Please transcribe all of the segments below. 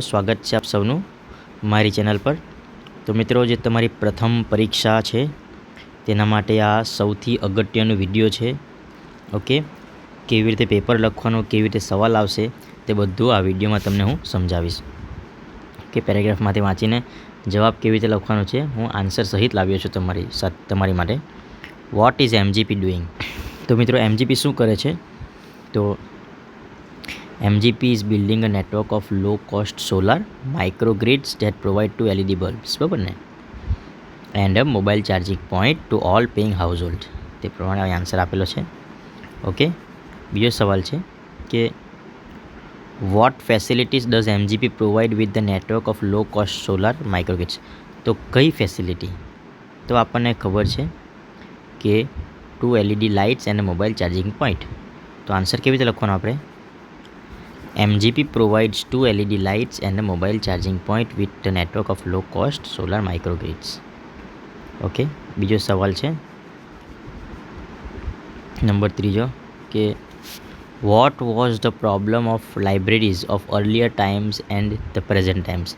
સ્વાગત છે આપ સૌનું મારી ચેનલ પર। તો મિત્રો, જે તમારી પ્રથમ પરીક્ષા છે તેના માટે આ સૌથી અગત્યનો વિડીયો છે। ઓકે, કેવી રીતે પેપર લખવાનું, કેવી રીતે સવાલ આવશે તે બધું આ વિડીયોમાં તમને હું સમજાવીશ। કે પેરેગ્રાફમાંથી વાંચીને જવાબ કેવી રીતે લખવાનો છે હું આન્સર સહિત લાવ્યો છું તમારી માટે। What is MGP doing? તો મિત્રો, એમજીપી શું કરે છે? તો MGP is building a network of low-cost solar microgrids that provide 2 LED bulbs, બરાબર ને, and a mobile charging point to all paying household। તે પ્રમાણે આન્સર આપેલો છે। ઓકે, બીજો સવાલ છે કે what facilities does MGP provide with the network of low-cost solar microgrids? તો કઈ ફેસિલિટી? તો આપણને ખબર છે કે 2 LED lights and mobile charging point. તો આન્સર કેવી રીતે લખવાનો આપણે? MGP provides 2 LED lights and a mobile charging point with the network of low-cost solar microgrids। Okay, બીજો સવાલ છે નંબર 3 કે what was the problem of libraries of earlier times and the present times?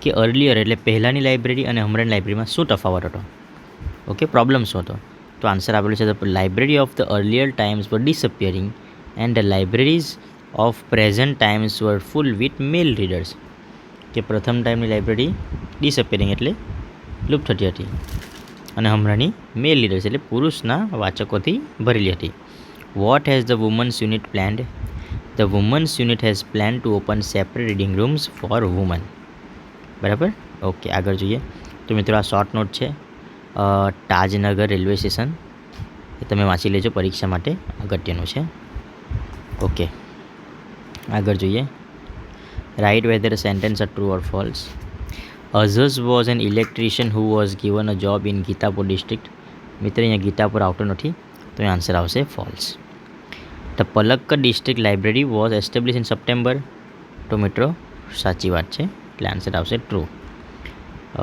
કે earlier એટલે પહેલાંની library અને હમણાંની લાઇબ્રેરીમાં શું તફાવત હતો? ઓકે, પ્રોબ્લેમ શું હતો? તો આન્સર આપેલું છે the library of the earlier times were disappearing and the libraries of present times were full with male readers। કે પ્રથમ ટાઈમની લાઇબ્રેરી ડિસઅપિયરિંગ એટલે લુપ્ત થતી હતી અને હમણાંની મેલ રીડર્સ એટલે પુરુષના વાચકોથી ભરેલી હતી। What has the women's unit planned? The women's unit has plan to open separate reading rooms for woman. બરાબર? ઓકે, આગળ જોઈએ। તો મિત્રો, આ શોર્ટ નોટ છે તાજનગર રેલવે સ્ટેશન, એ તમે વાંચી લેજો, પરીક્ષા માટે અગત્યનું છે। ઓકે, આગળ જોઈએ। Right whether sentence are true or false? Aziz was an electrician who was given a job in Gitapur district. મિત્ર, અહીંયા ગીતાપુર આવતો નથી, તો એ આન્સર આવશે false. The Palakkad district library was establish in September. તો મિત્રો, સાચી વાત છે, એટલે આન્સર આવશે ટ્રુ।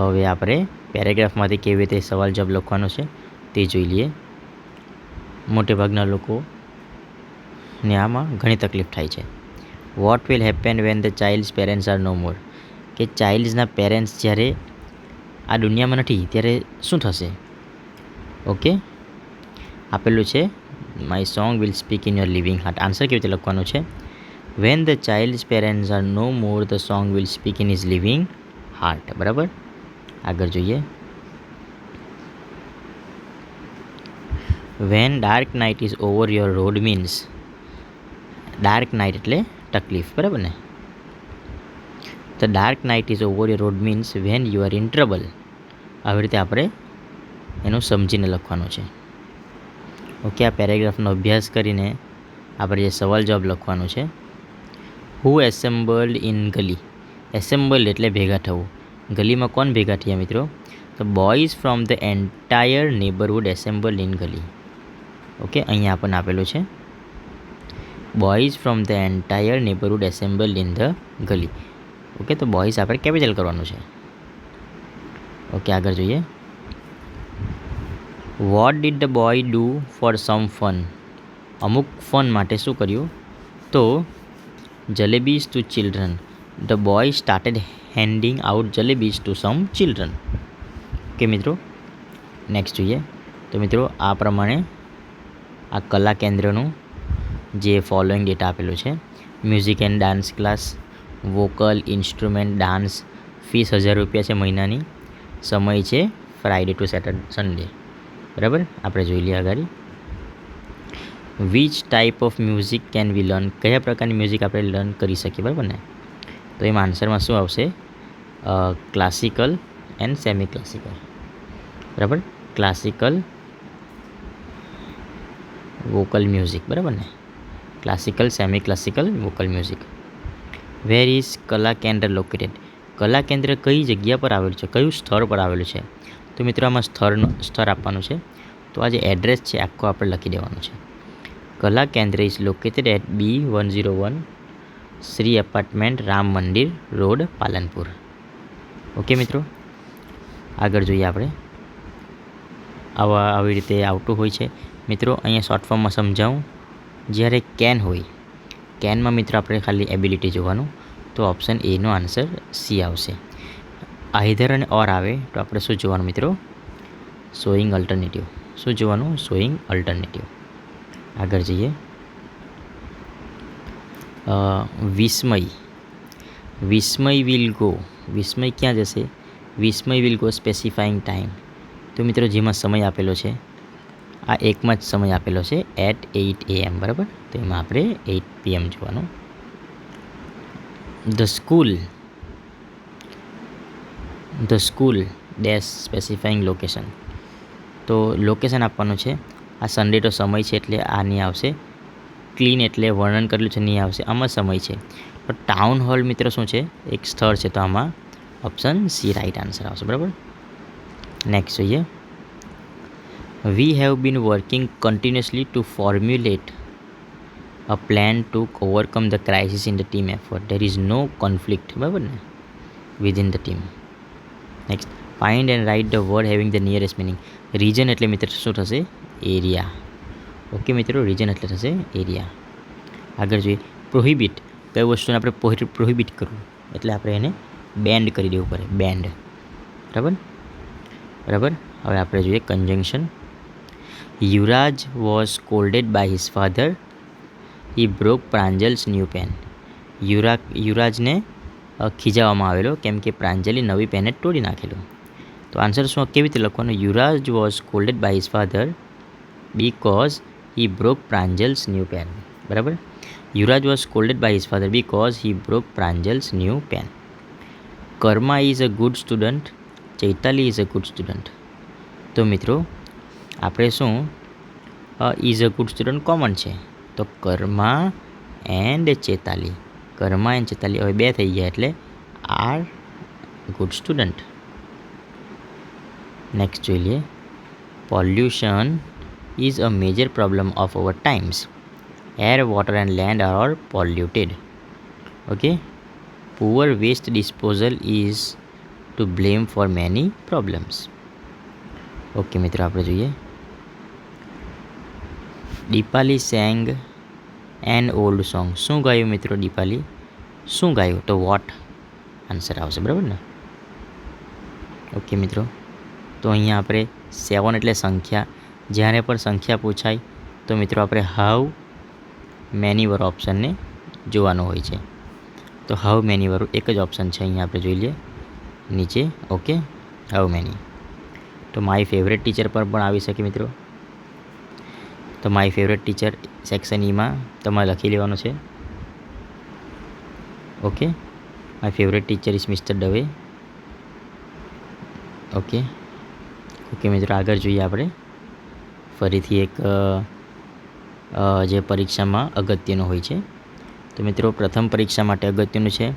હવે આપણે પેરેગ્રાફમાંથી કેવી રીતે સવાલ જવાબ લખવાનો છે તે જોઈ લઈએ। મોટેભાગના લોકોને આમાં ઘણી તકલીફ થાય છે। What will happen when the child's parents are no more? કે ચાઇલ્ડ્સના પેરેન્ટ્સ જ્યારે આ દુનિયામાં નથી ત્યારે શું થશે? ઓકે, આપેલું છે my song will speak in your living heart. Answer કેવી રીતે લખવાનું છે? When the child's parents are no more the song will speak in his living heart. બરાબર, આગળ જોઈએ। When dark night is over your road means? Dark night એટલે તકલીફ, બરાબર ને? The dark night is over your road means when you are in trouble. આવી રીતે આપણે એનું સમજીને લખવાનું છે। ઓકે, આ પેરેગ્રાફનો અભ્યાસ કરીને આપણે જે સવાલ જવાબ લખવાનું છે। હુ એસેમ્બલ્ડ ઇન ગલી? એસેમ્બલ્ડ એટલે ભેગા થવું। ગલીમાં કોણ ભેગા થયા મિત્રો? તો boys from the entire neighbourhood assembled in gali. Okay, અહીંયા આપણને આપેલું છે boys from the entire neighbourhood assembled in the gali. Okay, તો બોયઝ આપણે કેપિટલ કરવાનું છે। ઓકે, આગળ જોઈએ। What did the boy do for some fun? અમુક ફન માટે શું કર્યું? તો jalebis to children. The boy started handing out jalebis to some children. Okay મિત્રો, નેક્સ્ટ જોઈએ। તો મિત્રો, આ પ્રમાણે આ કલા કેન્દ્રનું જે ફોલોઈંગ ડેટા આપેલું છે। Music and dance class, vocal, instrument, dance, fees 1000 રૂપિયા છે મહિનાની, સમય છે ફ્રાઈડે ટુ સન્ડે। બરાબર, આપણે જોઈ લઈએ આગળ। Which type of music can we learn? કયા પ્રકારની મ્યુઝિક આપણે લર્ન કરી શકીએ, બરાબર ને? તો એમાં આન્સરમાં શું આવશે? Classical and semi classical. બરાબર, ક્લાસિકલ વોકલ મ્યુઝિક, બરાબર ને? Classical, semi classical, vocal music. Where is કલા કેન્દ્ર લોકેટેડ? કલા કેન્દ્ર કઈ જગ્યા પર આવેલું છે, કયું સ્થળ પર આવેલું છે? તો મિત્રો, આમાં સ્થળ આપવાનું છે, તો આ જે એડ્રેસ છે આખો આપણે લખી દેવાનું છે। Kala Kendra is located at B101 Shri apartment, Ram Mandir road, Palanpur. Okay મિત્રો, આગળ જોઈએ આપણે। આવી રીતે આવતું હોય છે મિત્રો। અહીંયા શોર્ટ ફોર્મમાં સમજાવું। જ્યારે કેન હોય, કેનમાં મિત્રો આપણે ખાલી એબિલિટી જોવાનું। તો ઓપ્શન એનો આન્સર સી આવશે. આઈધર અને ઓર આવે તો આપણે શું જોવાનું મિત્રો? Showing alternative. શું જોવાનું? Showing alternative. આગળ જઈએ. વિસ્મય. વિસ્મય વિલ ગો. વિસ્મય ક્યાં જશે? વિસ્મય વિલ ગો સ્પેસિફાઈંગ ટાઈમ. તો મિત્રો જેમાં સમય આપેલો છે આ એકમાં જ સમય આપેલો છે એટ 8 AM, બરાબર. તો એમાં આપણે 8 PM જોવાનું. The school dash specifying location. તો લોકેશન આપવાનું છે. આ સન્ડે તો સમય છે એટલે આ નહીં આવશે. ક્લીન એટલે વર્ણન કરેલું છે નહીં આવશે. આમાં સમય છે તો ટાઉન હોલ મિત્રો શું છે? એક સ્થળ છે. તો આમાં ઓપ્શન સી રાઈટ આન્સર આવશે, બરાબર. નેક્સ્ટ જોઈએ. We have been working continuously to formulate a plan to overcome the crisis in the team effort. There is no conflict, બરાબર ને, within the team. Next, find and write the word having the nearest meaning. Reason એટલે મિત્રો શું થશે? Area. Okay મિત્રો, region એટલે થશે area. આગળ જોઈએ. પ્રોહિબિટ. કઈ વસ્તુને આપણે પ્રોહિબિટ કરવું એટલે આપણે એને બેન્ડ કરી દેવું પડે. બેન્ડ, બરાબર. હવે આપણે જોઈએ conjunction. Yuvraj was scolded by his father. He broke Pranjal's new pen. યુવરાજને ખીજાવવામાં આવેલો કેમ કે પ્રાંજલે નવી પેને તોડી નાખેલું. તો આન્સર શું કેવી રીતે લખવાનું? Yuvraj was scolded by his father because he broke Pranjal's new pen, બરાબર. Yuvraj was scolded by his father because he broke Pranjal's new pen. Karma is a good student. Chaitali is a good student. તો મિત્રો આપણે શું is a good student common છે તો Karma and Chetali. હવે બે થઈ ગયા એટલે આર ગુડ સ્ટુડન્ટ. નેક્સ્ટ જોઈ લઈએ. Pollution is a major problem of our times. Air, water and land are all polluted. Okay. Poor waste disposal is to blame for many problems. Okay મિત્રો, આપણે જોઈએ. Deepali sang an old song. શું ગાયું મિત્રો? દીપાલી શું ગાયું? તો વોટ આન્સર આવશે, બરાબર ને. ઓકે મિત્રો, તો અહીંયા આપણે 7 એટલે સંખ્યા. જ્યારે પણ સંખ્યા પૂછાય તો મિત્રો આપણે હાઉ મેની વાળો ઓપ્શનને જોવાનો હોય છે. તો હાઉ મેની વાળું એક જ ઓપ્શન છે અહીંયા આપણે જોઈ લઈએ નીચે. Okay, how many. તો માય ફેવરેટ ટીચર પર પણ આવી શકે મિત્રો. તો માય ફેવરેટ ટીચર સેક્શન ઈમાં તમારે લખી લેવાનું છે. Okay, my favourite teacher is mister Dave. Okay મિત્રો, આગળ જોઈએ આપણે ફરીથી એક જે પરીક્ષામાં અગત્યનું હોય છે. તો મિત્રો પ્રથમ પરીક્ષા માટે અગત્યનું છે.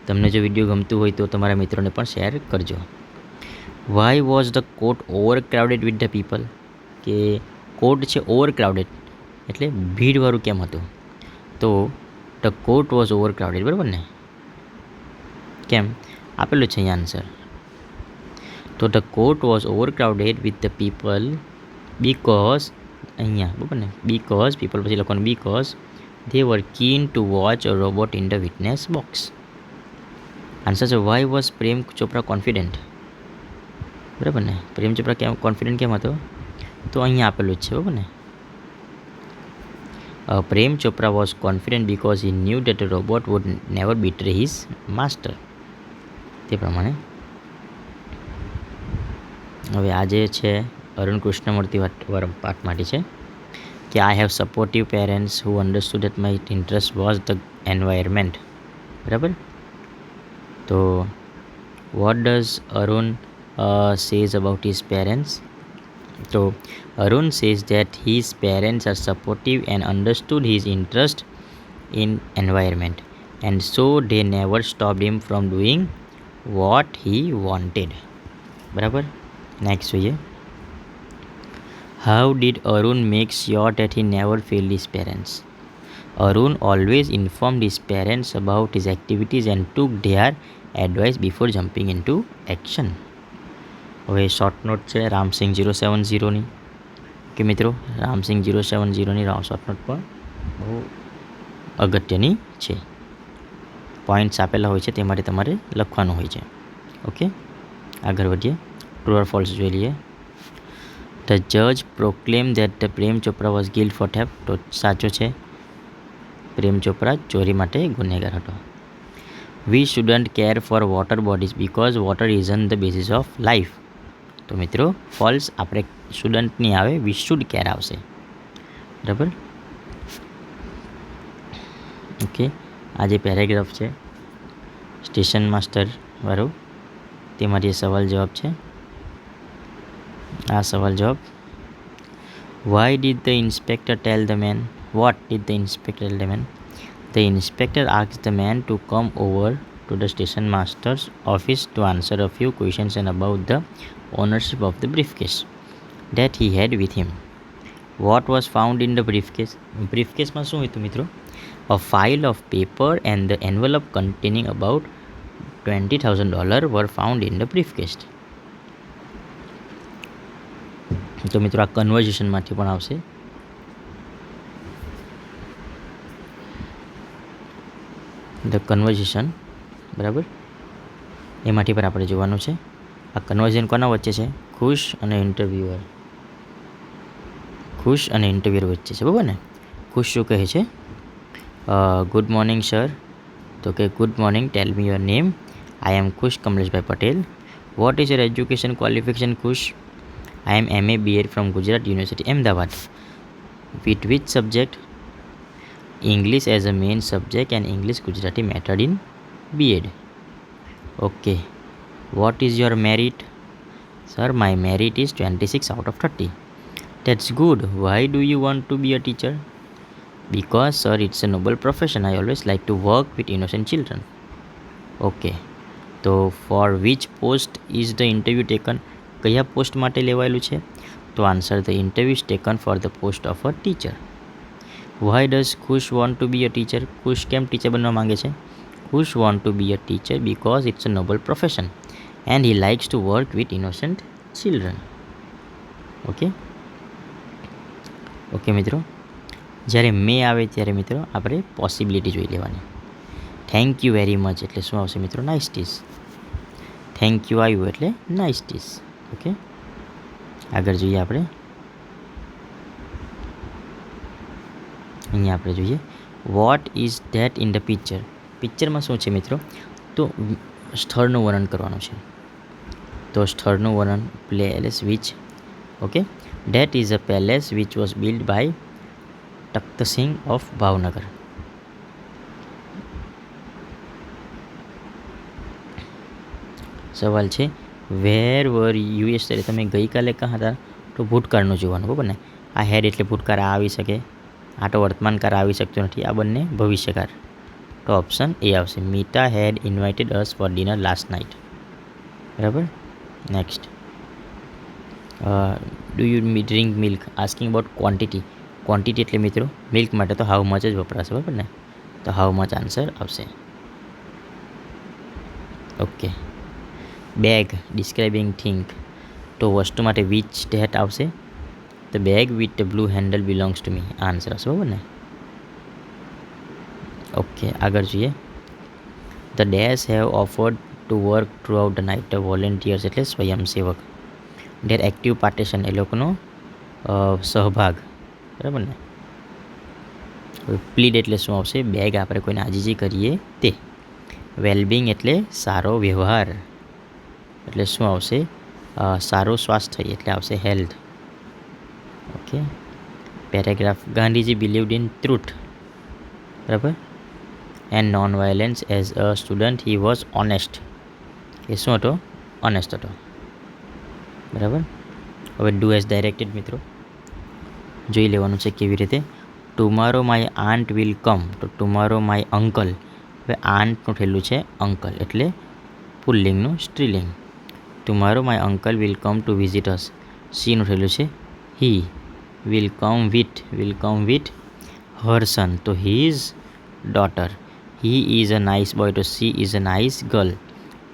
તમને જો વિડીયો ગમતું હોય તો તમારા મિત્રોને પણ શેર કરજો. Why was the court over crowded with the people. કે કોર્ટ છે ઓવર ક્રાઉડેડ એટલે ભીડવાળું કેમ હતું? તો the court was over crowded, બરાબર ને. કેમ આપેલું છે અહીંયા આન્સર. તો the court was over crowded with the people because, અહીંયા બરાબર ને, બીકોઝ પીપલ પછી લખવાનું because they were keen to watch a robot in the witness box. Answer છે why was Prem Chopra confident, બરાબર ને. પ્રેમ ચોપરા કેમ કોન્ફિડન્ટ કેમ હતો? તો અહીંયા આપેલું જ છે, બરાબર ને. Prem Chopra was confident because he knew that a robot would never betray his master. તે પ્રમાણે હવે આ જે છે અરુણ કૃષ્ણમૂર્તિ પાઠ માટે છે કે I have supportive parents who understood that my interest was the environment, બરાબર. તો what does Arun says about his parents? તો Arun says that his parents are supportive and understood his interest in environment and so they never stopped him from doing what he wanted, બરાબર. Next જોઈએ. How did Arun make sure that he never failed his parents? Arun always informed his parents about his activities and took their advice before jumping into action. હવે short note છે રામસિંગ 070ની. કે મિત્રો Ram Singh 070ની short note પણ બહુ અગત્યની છે. Points આપેલા હોય છે તે માટે તમારે લખવાનું હોય છે. ઓકે, આગળ વધીએ. ટ્રુ ઓર ફોલ્સ જોઈ લઈએ. ધ જજ proclaim that the Prem Chopra was guilt for theft. તો સાચો છે, પ્રેમ ચોપરા ચોરી માટે ગુનેગાર હતો. We shouldn't care for water bodies because water is on the basis of life. તો મિત્રો ફોલ્સ, આપણે શુડન્ટ નહીં આવે, વી શુડ કેર આવશે. બરાબર. ઓકે, આ જે પેરેગ્રાફ છે સ્ટેશન માસ્ટર વાળું, તેમાંથી સવાલ જવાબ છે. આ સવાલ જવાબ. Why did the inspector tell the man, what did the inspector tell the man? The inspector asked the man to come over to the station master's office to answer a few questions and about the ownership of the briefcase that he had with him. What was found in the briefcase? Briefcase માં શું હતું મિત્રો? A file of paper and the envelope containing about $20,000 were found in the briefcase. તો મિત્રો આ કન્વર્ઝેશનમાંથી પણ આવશે. The conversation, બરાબર, એમાંથી પણ આપણે જોવાનું છે. આ કન્વર્ઝેશન કોના વચ્ચે છે? ખુશ અને ઇન્ટરવ્યુઅર. ખુશ અને ઇન્ટરવ્યુઅર વચ્ચે છે, બરાબર ને? ખુશ શું કહે છે? Good morning sir. તો કે good morning, tell me your name. I am Khush Kamleshbhai Patel. What is your education qualification? Khush. I am MA BEd from Gujarat University Ahmedabad. With which subject? English as a main subject and English Gujarati method in BEd. Okay. What is your merit? Sir, my merit is 26 out of 30. That's good. Why do you want to be a teacher? Because sir, it's a noble profession. I always like to work with innocent children. Okay. So for which post is the interview taken? કયા post માટે લેવાયેલું છે? તો answer, the interview is taken for the post of a teacher. Why does Khush want to be a teacher? Khush કેમ teacher બનવા માંગે છે? Khush want to be a teacher because it's a noble profession and he likes to work with innocent children. Okay okay મિત્રો, જ્યારે મે આવે ત્યારે મિત્રો આપણે પોસિબિલિટી જોઈ લેવાની. થેન્ક યુ વેરી મચ એટલે શું આવશે મિત્રો? નાઇસટીસ. થેન્ક યુ આવ્યું એટલે નાઇસટીસ. ઓકે, આગળ જોઈએ આપણે. અહીંયા આપણે જોઈએ what is that in the picture. પિક્ચરમાં શું છે મિત્રો? તો સ્થળનું વર્ણન કરવાનું છે. તો સ્થળનું વર્ણન, palace which. Okay, that is a palace which was build by Takhtsinh of Bhavnagar. સવાલ છે વેર વર યુ યસ્ટરડે? તમે ગઈકાલે ક્યાં હતા? તો ભૂતકાળનું જોવાનું, બરાબર ને? આ હેડ એટલે ભૂતકાળ આવી શકે, આ તો વર્તમાનકાળ આવી શકતો નથી, આ બંને ભવિષ્યકાળ. તો ઓપ્શન એ આવશે. Meeta had invited us for dinner last night. બરાબર. Next, do you drink milk? Asking about quantity. Quantity એટલે મિત્રો મિલ્ક માટે તો હાઉ મચ જ વપરાશે, બરાબર ને? તો હાઉ મચ આન્સર આવશે. ઓકે. Bag describing thing. તો વસ્તુ માટે વિચ ધેટ આવશે. The bag with the blue handle belongs to me. Answer હશે, બરાબર ને? ઓકે, આગળ જોઈએ. The dash have offered to work throughout the night. The volunteers એટલે સ્વયંસેવક. Their active participation એ લોકોનો સહભાગ, બરાબર ને? પ્લીડ એટલે શું આવશે? બેગ આપણે કોઈને આજીજી કરીએ તે. વેલબિંગ એટલે સારો વ્યવહાર, એટલે શું આવશે? સારું સ્વાસ્થ્ય એટલે આવશે health. Okay, paragraph. Gandhiji believed in truth, બરાબર, and non violence. As a student he was honest. એ શું હતો? ઓનેસ્ટ હતો, બરાબર. હવે ડુ એઝ ડાયરેક્ટેડ મિત્રો જોઈ લેવાનું છે કેવી રીતે. Tomorrow my aunt will come. તો ટુમારો માય અંકલ. હવે આન્ટનું થયેલું છે અંકલ, એટલે પુલ્લિંગનું સ્ત્રીલિંગ. Tomorrow my uncle will come to visit us. સીનું થયેલું છે he. Will come with her son. તો his daughter. He is a nice boy. તો she is a nice girl.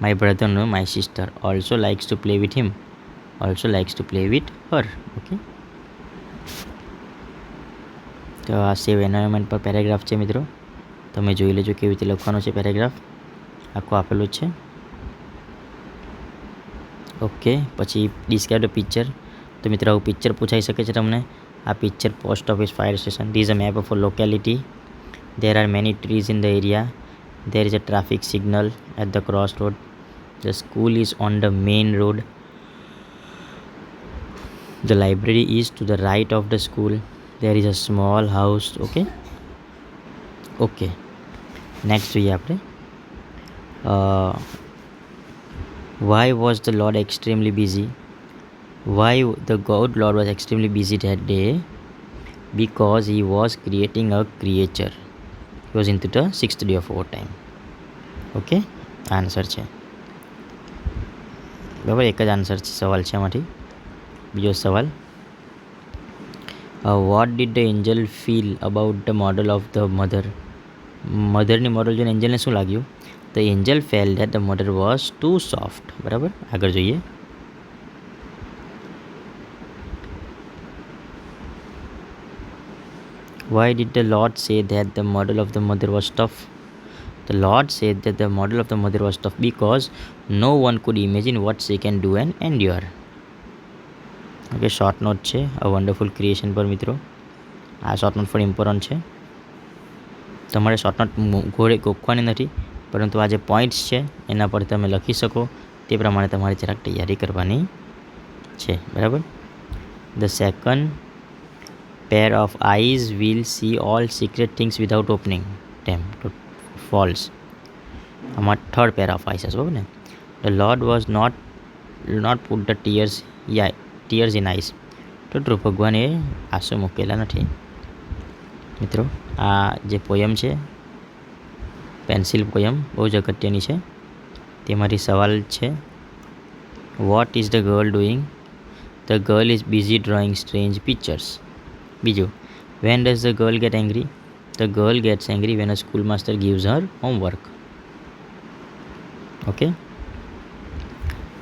My brother no my sister also likes to play with him. Also likes to play with her. Okay, તો આ સેવ environment પર paragraph છે મિત્રો. તમે જોઈ લેજો કેવી રીતે લખવાનો છે પેરેગ્રાફ, આખું આપેલું જ છે. ઓકે, પછી ડિસ્ક્રાઇબ ધ પિક્ચર. તો મિત્રો આવું પિક્ચર પૂછાઈ શકે છે તમને. આ picture post office fire station. This a map of a locality. There are many trees in the area. There is a traffic signal at the crossroad. The school is on the main road. The library is to the right of the school. There is a small house. Okay. Next જોઈએ આપણે. Why was the Lord extremely busy? Why the God Lord was extremely busy that day? Because he was creating a creature. He was into the 6th day of overtime. Okay, answer છે બરાબર. એક જ answer છે, સવાલ છે આમાંથી. બીજો સવાલ, what did the angel feel about the model of the mother. મધરની મોડલ જોઈને એન્જલને શું લાગ્યું? The angel fell that the mother was too soft. બરાબર, આગળ જોઈએ. Why did the Lord say that the model of the mother was tough? The Lord said that the model of the mother was tough because no one could imagine what she can do and endure. Okay, short note છે a wonderful creation પર મિત્રો. આ short note પર important છે. તમારે short note ઘોડે ગોખવાની નથી, પરંતુ આ જે પોઈન્ટ્સ છે એના પર તમે લખી શકો તે પ્રમાણે તમારે જરાક તૈયારી કરવાની છે. બરાબર. The second pair of eyes will see all secret things without opening them. To false. આમાં થર્ડ પેર ઓફ આઈસ હશે, બરાબર ને. The Lord was not put the tears in eyes. તો ટ્રુ, ભગવાને આંસુ મૂકેલા નથી. મિત્રો આ જે પોયમ છે, પેન્સિલ પોયમ, બહુ જ અગત્યની છે. તેમાંથી સવાલ છે, what is the girl doing? The girl is busy drawing strange pictures. બીજું, when does the girl get angry? The girl gets angry when a school master gives her homework. Okay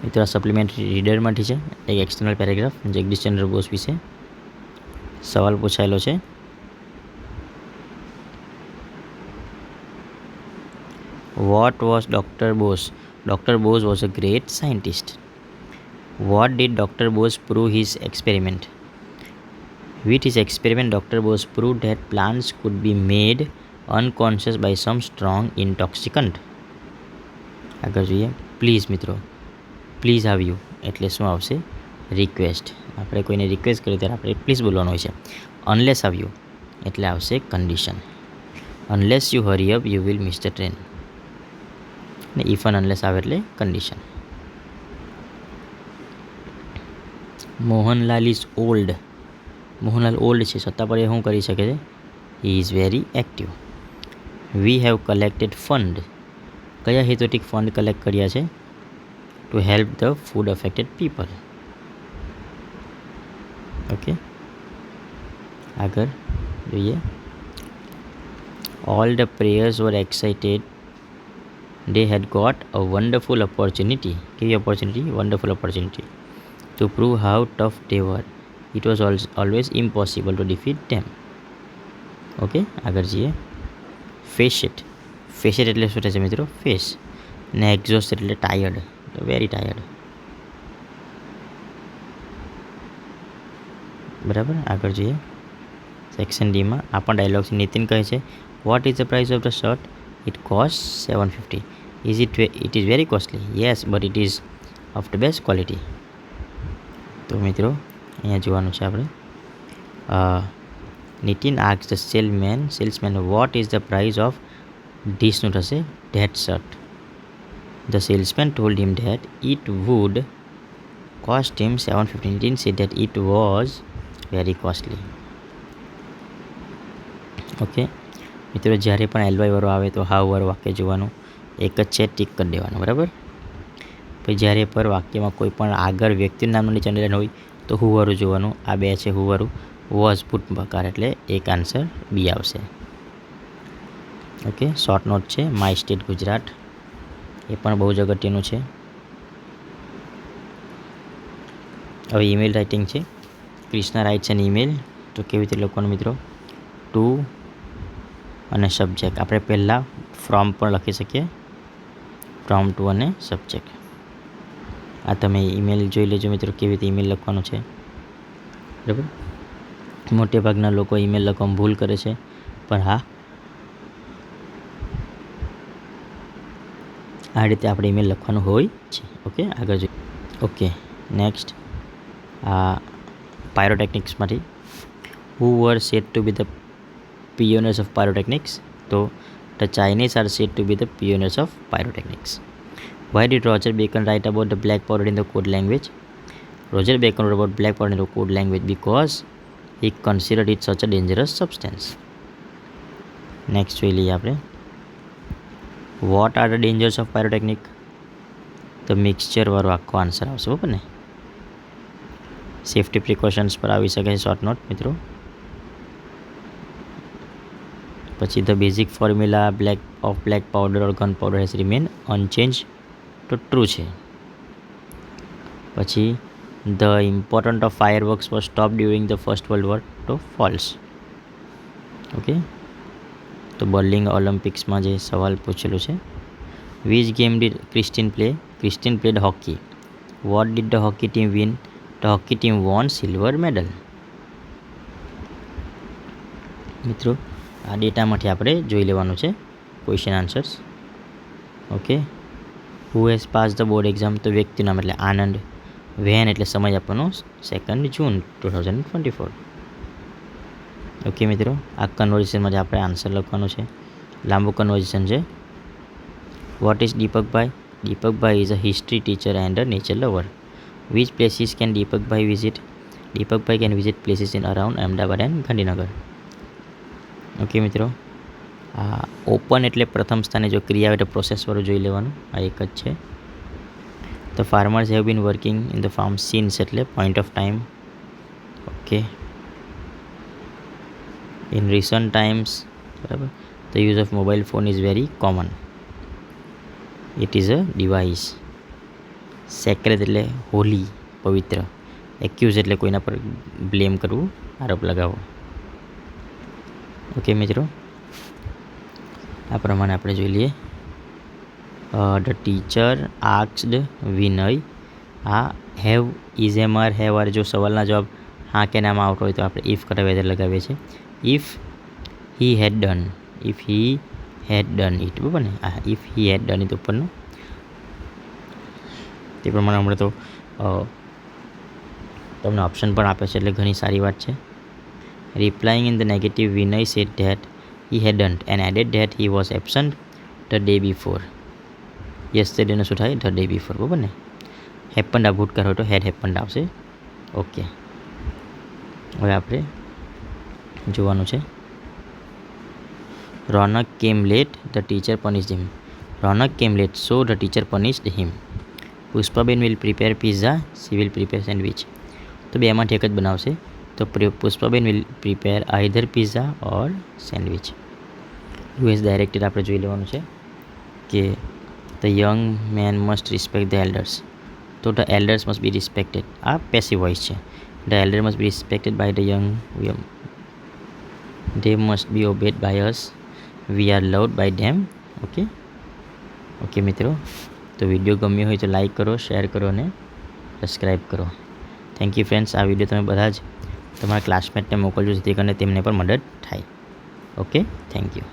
મિત્રો, આ સપ્લિમેન્ટરી રીડરમાંથી છે, એક external paragraph Jagdish Chandra Bose વિશે સવાલ પૂછાયેલો છે. What was doctor Bose? Doctor Bose was a great scientist. What did doctor Bose prove his experiment? With his experiment, Dr. Bose proved that plants could be made unconscious by some strong intoxicant. આગળ જોઈએ. Please મિત્રો, please આવ્યું એટલે શું આવશે? Request. આપણે કોઈને request કરીએ ત્યારે આપણે પ્લીઝ બોલવાનું હોય છે. અનલેસ આવ્યું એટલે આવશે condition. Unless you hurry up you will miss the train. ને ઇફ એન અનલેસ આવે એટલે condition. Mohanlal is old. Mohanlal old છે, છતાં પણ એ શું કરી શકે છે? He is very active. We have collected fund. કયા હેતુથી ફંડ કલેક્ટ કર્યા છે? To help the food affected people. Okay, આગળ જોઈએ. All the prayers were excited. They had got a wonderful opportunity. કેવી opportunity? Wonderful opportunity. To prove how tough they were. It was always impossible to defeat them. Okay, આગળ જઈએ. ફેશેટ. ફેશેટ એટલે શું થશે મિત્રો? Face. ને એક્ઝોસ્ટ એટલે ટાયર્ડ, તો વેરી ટાયર્ડ. બરાબર, આગળ જોઈએ. સેક્શન ડીમાં આ પણ ડાયલોગ છે. નીતિન કહે છે, what is the price of the shirt? It cost 750. It is very costly. Yes, but it is of the best quality. તો મિત્રો અહીંયા જોવાનું છે આપણે. Nitin asks the salesman what is the price of ધીસનું થશે that shirt. The salesman told him that it would cost him 750. Nitin said that it was very costly. Okay મિત્રો, જ્યારે પણ એલવાય વાળો આવે તો હાવ વાળું વાક્ય જોવાનું. એક જ છે, ટીક કરી દેવાનું. બરાબર. પછી જ્યારે પર વાક્યમાં કોઈ પણ આગળ વ્યક્તિનું નામનું નીચે અંડરલાઇન હોય તો હું વાળું જોવાનું. આ બે છે હું વાળું. વોઝ ભૂતકાળ એટલે એક આન્સર બી આવશે. ઓકે, શોર્ટ નોટ છે માય સ્ટેટ ગુજરાત, એ પણ બહુ જ અગત્યનું છે. હવે ઈમેલ રાઇટિંગ છે. Krishna writes an email. તો કેવી રીતે લખવાનું મિત્રો? ટુ અને સબ્જેક્ટ. આપણે પહેલાં ફ્રોમ પણ લખી શકીએ, ફ્રોમ ટુ અને સબ્જેક્ટ. આ તમે ઈમેલ જોઈ લેજો મિત્રો, કેવી રીતે ઈમેલ લખવાનું છે. બરાબર, મોટે ભાગના લોકો ઈમેલ લખવામાં ભૂલ કરે છે, પણ હા, આ રીતે આપણે ઈમેલ લખવાનું હોય છે. ઓકે, આગળ જોઈએ. ઓકે, નેક્સ્ટ પાયરોટેકનિક્સમાંથી who were said to be the pioneers of pyrotechnics? તો the Chinese are said to be the pioneers of pyrotechnics. Why did Roger Bacon write about the black powder in the code language? Roger Bacon wrote about black powder in the code language because he considered it such a dangerous substance. Next જોઈ લઈએ આપણે. What are the dangers of pyrotechnic? તો mixture વાળો આખો answer આવશે, બરાબર ને. Safety precautions પર આવી શકે છે શોર્ટ નોટ મિત્રો. પછી the basic formula black powder or gun powder has remain unchange, તો ટ્રુ છે. પછી the important of fire works was stop during the first world war, તો ફોલ્સ. ઓકે, તો બર્લિન ઓલિમ્પિક્સમાં જે સવાલ પૂછેલું છે. Which game did Christine play? Christine played hockey. What did the hockey team win? The hockey team won silver medal. મિત્રો આ ડેટામાંથી આપણે જોઈ લેવાનું છે question answers. Okay, who has pass the board exam? તો વ્યક્તિનું નામ એટલે આનંદ. વેન એટલે સમય આપવાનો 2 જૂન 2024. ઓકે મિત્રો, આ કન્વર્ઝેશનમાંથી આપણે આન્સર લખવાનું છે. લાંબુ કન્વર્ઝેશન છે. What is Deepakbhai? Deepakbhai is a history teacher and a nature lover. Which places can Deepakbhai visit? Deepakbhai can visit places in around Ahmedabad and Gandhinagar. Okay મિત્રો, આ ઓપન એટલે પ્રથમ સ્થાને જો ક્રિયા આવે તો પ્રોસેસવાળું જોઈ લેવાનું, આ એક જ છે. The farmers have been working in the farm since એટલે point of time. Okay, in recent times, બરાબર, the use of mobile phone is very common. It is a device. Sacred એટલે હોલી, પવિત્ર. એક્યુઝ એટલે કોઈના પર blame કરવું, આરોપ લગાવવો. ઓકે મિત્રો, આ પ્રમાણે આપણે જોઈ લઈએ. The teacher asked Vinay. આ have is am are have are જો સવાલના જવાબ હા કે નામાં આવતો હોય તો આપણે ઇફ કરતા વેધર લગાવીએ છીએ. If he head done, if he head done it, બરાબર ને. આ if he head done it ઉપરનું તે પ્રમાણે હમણાં તો તમને ઓપ્શન પણ આપે છે, એટલે ઘણી સારી વાત છે. Replying in the negative, Vinay said that he hadn't and added that he was absent the day before. Yesterday નું શું થાય? The day before, બરાબર ને. હેપન્ડ આ ભૂતકાળ હોય તો હેડ હેપન્ડ આવશે. ઓકે, હવે આપણે જોવાનું છે. Ronak came late, the teacher punished him. Ronak came late, so the teacher punished him. Pushpaben will prepare pizza, she will prepare sandwich. તો બેમાંથી એક જ બનાવશે. તો Pushpaben will prepare either pizza or sandwich. Who has directed આપણે જોઈ લેવાનું છે કે the young man must respect the elders. તો the elders must be respected, આ પેસિવ વોઇસ છે. The elder must be respected by the young, they must be obeyed by us, we are loved by them. Okay, okay મિત્રો, તો video ગમ્યો હોય તો like કરો, share કરો અને સબસ્ક્રાઈબ કરો. Thank you friends. આ વિડીયો તમે બધા જ તમારા ક્લાસમેટને મોકલજો જેથી કરીને તેમને પણ મદદ થાય. Okay, thank you.